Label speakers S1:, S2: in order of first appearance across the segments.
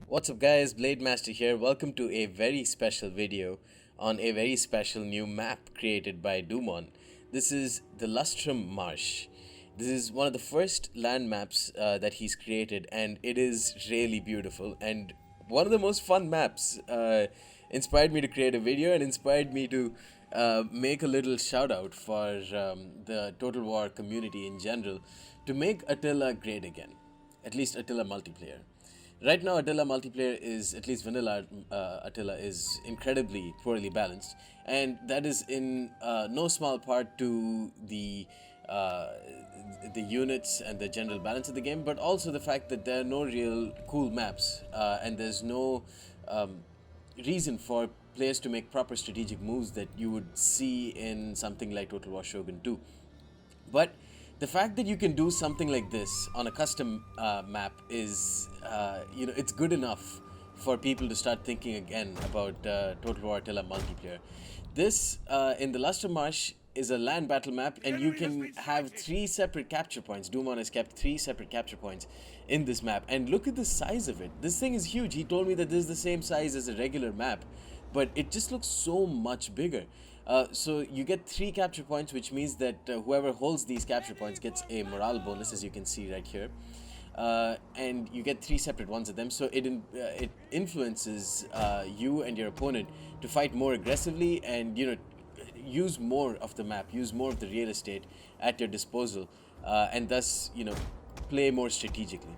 S1: What's up guys, Blade Master here. Welcome to a very special video on a very special new map created by Dumon. This is the Lustrum Marsh. This is one of the first land maps that he's created, and it is really beautiful and one of the most fun maps. Inspired me to create a video and inspired me to make a little shout out for the Total War community in general to make Attila great again, at least Attila multiplayer. Right now, Attila multiplayer is, at least vanilla Attila, is incredibly poorly balanced, and that is in no small part to uh, the units and the general balance of the game, but also the fact that there are no real cool maps, and there's no reason for players to make proper strategic moves that you would see in something like Total War Shogun 2. But the fact that you can do something like this on a custom map is, it's good enough for people to start thinking again about Total War Attila multiplayer. This, in the Lustrum Marsh, is a land battle map, and you can have three separate capture points. Dumon has kept three separate capture points in this map, and look at the size of it. This thing is huge. He told me that this is the same size as a regular map, but it just looks so much bigger. So you get three capture points, which means that whoever holds these capture points gets a morale bonus, as you can see right here. And you get three separate ones of them, so it influences you and your opponent to fight more aggressively and use more of the map, use more of the real estate at your disposal, and thus play more strategically.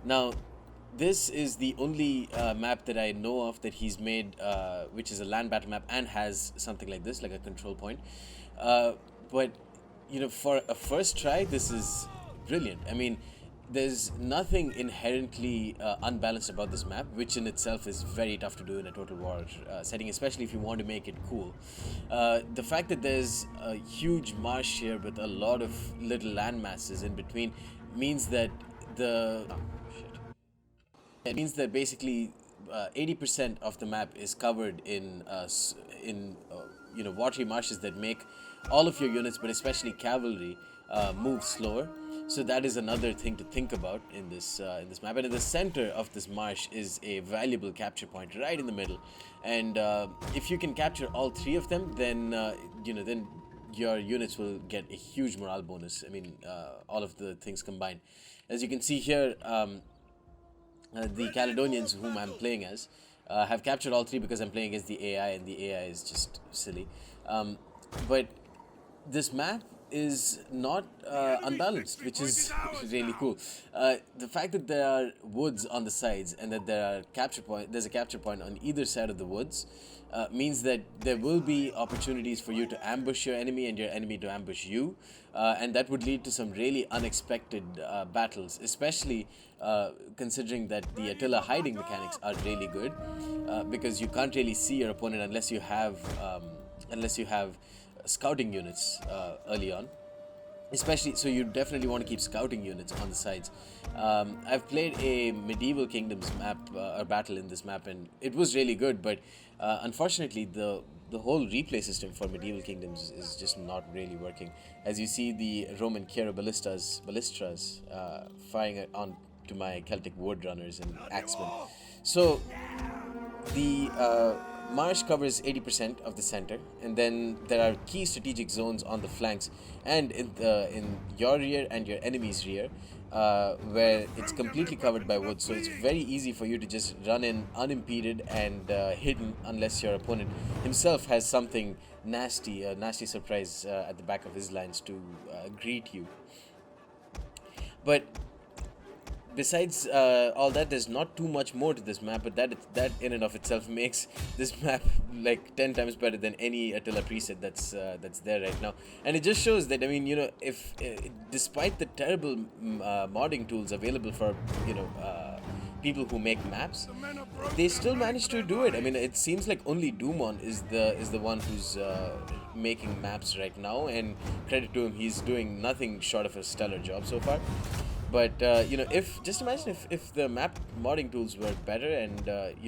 S1: Now, this is the only map that I know of that he's made, which is a land battle map and has something like this, like a control point. But for a first try, this is brilliant. I mean, there's nothing inherently unbalanced about this map, which in itself is very tough to do in a Total War setting, especially if you want to make it cool. The fact that there's a huge marsh here with a lot of little land masses in between means that it means that basically 80% of the map is covered in watery marshes that make all of your units, but especially cavalry, move slower. So that is another thing to think about in this map. And in the center of this marsh is a valuable capture point right in the middle. And if you can capture all three of them, then then your units will get a huge morale bonus. I mean, all of the things combined. As you can see here. The Caledonians, whom I'm playing as, have captured all three because I'm playing against the AI, and the AI is just silly. But this map is not unbalanced, which is really cool. The fact that there are woods on the sides and that there's a capture point on either side of the woods means that there will be opportunities for you to ambush your enemy and your enemy to ambush you, and that would lead to some really unexpected battles, especially considering that the Attila hiding mechanics are really good, because you can't really see your opponent unless you have scouting units early on. Especially, so you definitely want to keep scouting units on the sides. I've played a Medieval Kingdoms map or battle in this map, and it was really good. But unfortunately, the whole replay system for Medieval Kingdoms is just not really working. As you see, the Roman balistras firing on to my Celtic wood runners and axemen. So the Marsh covers 80% of the center, and then there are key strategic zones on the flanks and in your rear and your enemy's rear, where it's completely covered by wood. So it's very easy for you to just run in unimpeded and hidden, unless your opponent himself has something nasty, a nasty surprise at the back of his lines to greet you. But besides all that, there's not too much more to this map, but that in and of itself makes this map like 10 times better than any Attila preset that's there right now. And it just shows that, I mean, if despite the terrible modding tools available for people who make maps, they still manage to do it. I mean, it seems like only Dumon is the one who's making maps right now, and credit to him, he's doing nothing short of a stellar job so far. But if just imagine if the map modding tools were better, and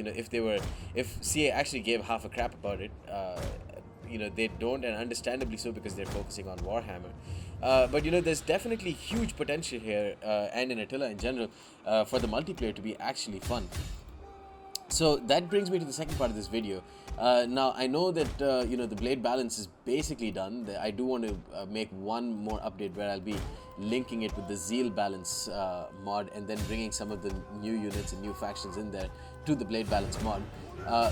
S1: if CA actually gave half a crap about it, they don't, and understandably so, because they're focusing on Warhammer. But there's definitely huge potential here, and in Attila in general, for the multiplayer to be actually fun. So that brings me to the second part of this video. Now I know that the blade balance is basically done. I do want to make one more update where I'll be linking it with the zeal balance mod, and then bringing some of the new units and new factions in there to the blade balance mod.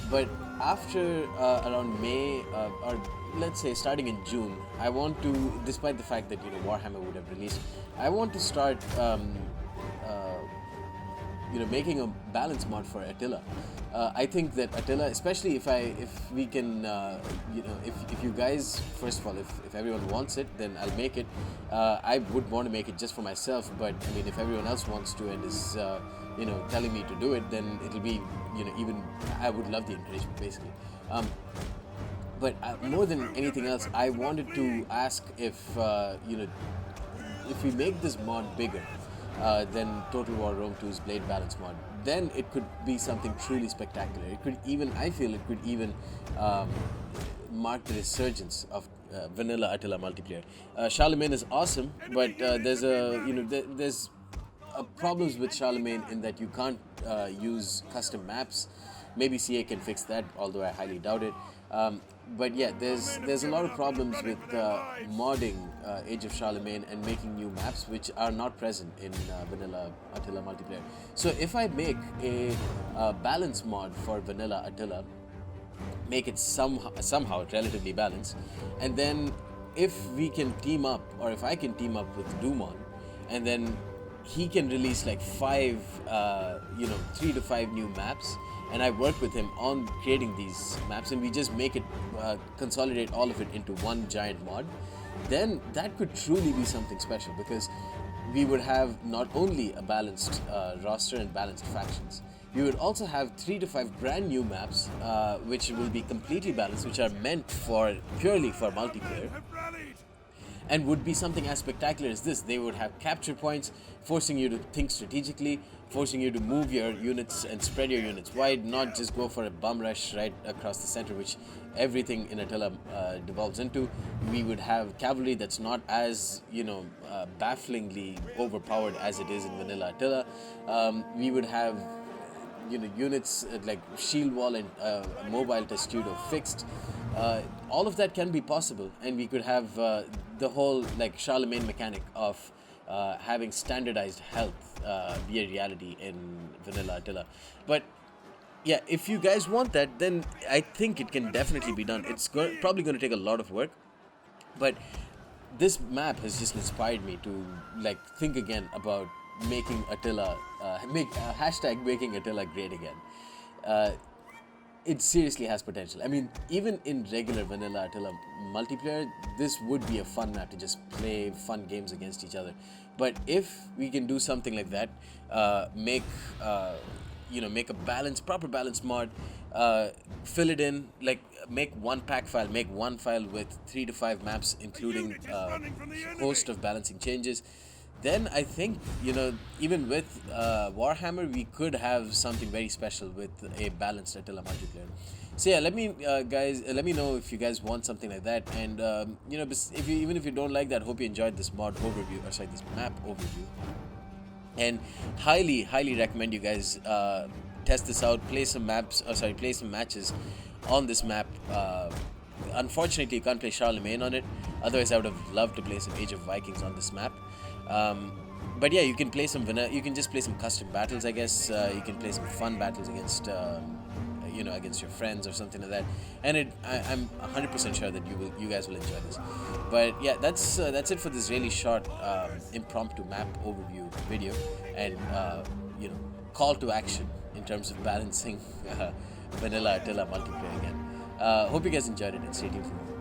S1: But after around May, or let's say starting in June, I want to, despite the fact that Warhammer would have released, I want to start making a balance mod for Attila. I think that Attila, especially if we can, if you guys, first of all, if everyone wants it, then I'll make it. I would want to make it just for myself, but I mean, if everyone else wants to and is, telling me to do it, then it'll be, even I would love the encouragement, basically. But more than anything else, I wanted to ask if we make this mod bigger than Total War Rome 2's Blade Balance mod, then it could be something truly spectacular. It could even, I feel, it could even mark the resurgence of vanilla Attila multiplayer. Charlemagne is awesome, but there's problems with Charlemagne in that you can't use custom maps. Maybe CA can fix that, although I highly doubt it. But yeah, there's a lot of problems with modding Age of Charlemagne and making new maps which are not present in vanilla Attila multiplayer. So if I make a balance mod for vanilla Attila, make it somehow relatively balanced, and then if we can team up, or if I can team up with Dumon, and then he can release like 3 to 5 new maps, and I work with him on creating these maps, and we just make it, consolidate all of it into one giant mod, then that could truly be something special, because we would have not only a balanced roster and balanced factions, we would also have 3 to 5 brand new maps, which will be completely balanced, which are meant purely for multiplayer, and would be something as spectacular as this. They would have capture points, forcing you to think strategically, forcing you to move your units and spread your units wide, not just go for a bum rush right across the center, which everything in Attila devolves into. We would have cavalry that's not as, bafflingly overpowered as it is in vanilla Attila. We would have units like shield wall and mobile testudo fixed. All of that can be possible, and we could have the whole like Charlemagne mechanic of having standardized health be a reality in vanilla Attila. But yeah, if you guys want that, then I think it can definitely be done. It's probably going to take a lot of work, but this map has just inspired me to like think again about making Attila, hashtag making Attila great again. It seriously has potential. I mean, even in regular vanilla Attila multiplayer, this would be a fun map to just play fun games against each other. But if we can do something like that, make a proper balance mod, fill it in, like make one pack file, make one file with 3 to 5 maps, including a host of balancing changes, then I think, even with Warhammer, we could have something very special with a balanced Attila multiplayer. So yeah, let me know if you guys want something like that, and even if you don't like that, hope you enjoyed this mod overview, or sorry, this map overview, and highly recommend you guys test this out, play some matches on this map. Unfortunately, you can't play Charlemagne on it. Otherwise, I would have loved to play some Age of Vikings on this map. But yeah, you can play you can just play some custom battles, I guess. You can play some fun battles against, against your friends or something like that. And I'm 100% sure that you guys will enjoy this. But yeah, that's it for this really short impromptu map overview video, and call to action in terms of balancing vanilla Attila multiplayer again. Hope you guys enjoyed it, and stay tuned for more.